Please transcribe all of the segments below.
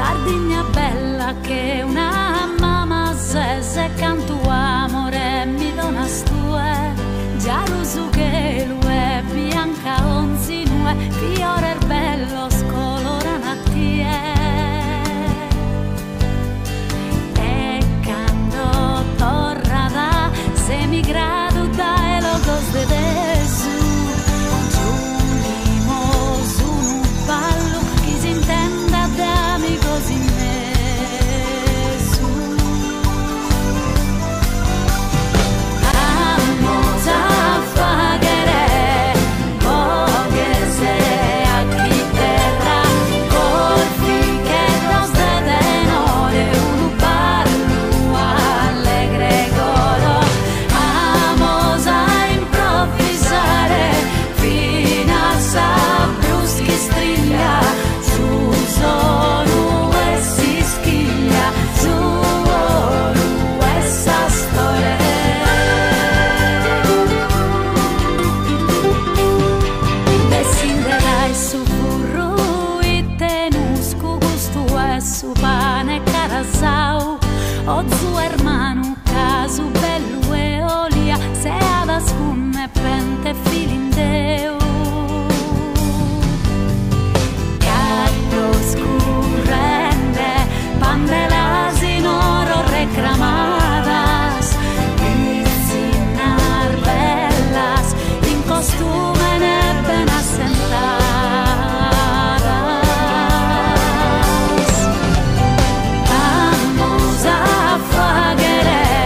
Ardigna bella che una mamma se canto amore mi dona stue, giarusu che lue bianca onzinue, fiore bello scolorana tie. E quando torrada se mi grado dai logos de desu, giunimos un ballo chi si intenda da amigos in mesu. Vamos a faghere, bogese a chi terra, colfi che nos de denore, un ballo allegre golo. Vamos a improvvisare, fino a sabruschi striglia, su solo e si schiglia, su olu essa storia. Desinderai su burro e tenusco gusto e su pane carasau, o zu hermano casu bello e olia, se ada scumme pente filindeu. Caldo scurrende, pandelas in oro reclamadas, piscinar bellas, in costume ne ben assentadas. Vamos a faghere,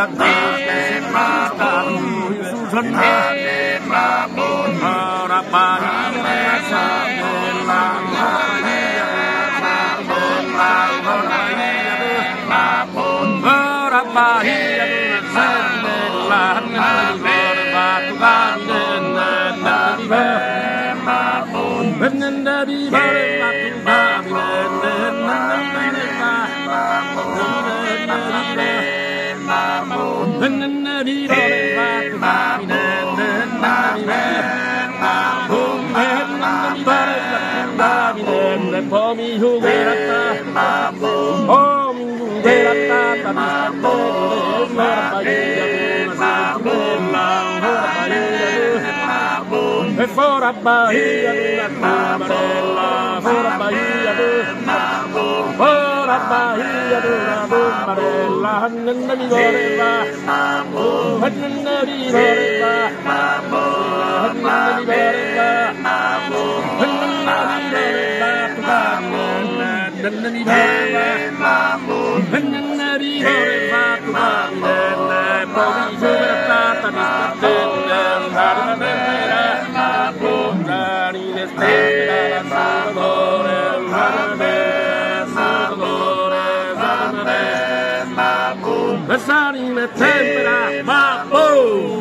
la gente si basta su sanare ma bon ora Bahia sa bella Bahia ma bon ora Bahia sa bella batu Benenda di bare batu Benenda di bare batu poi mi juguerata oh mi juguerata e fora Bahia d'una amarella fora Bahia d'una amarella nella mi voleva nella mi voleva Sarine tempera, ma boom!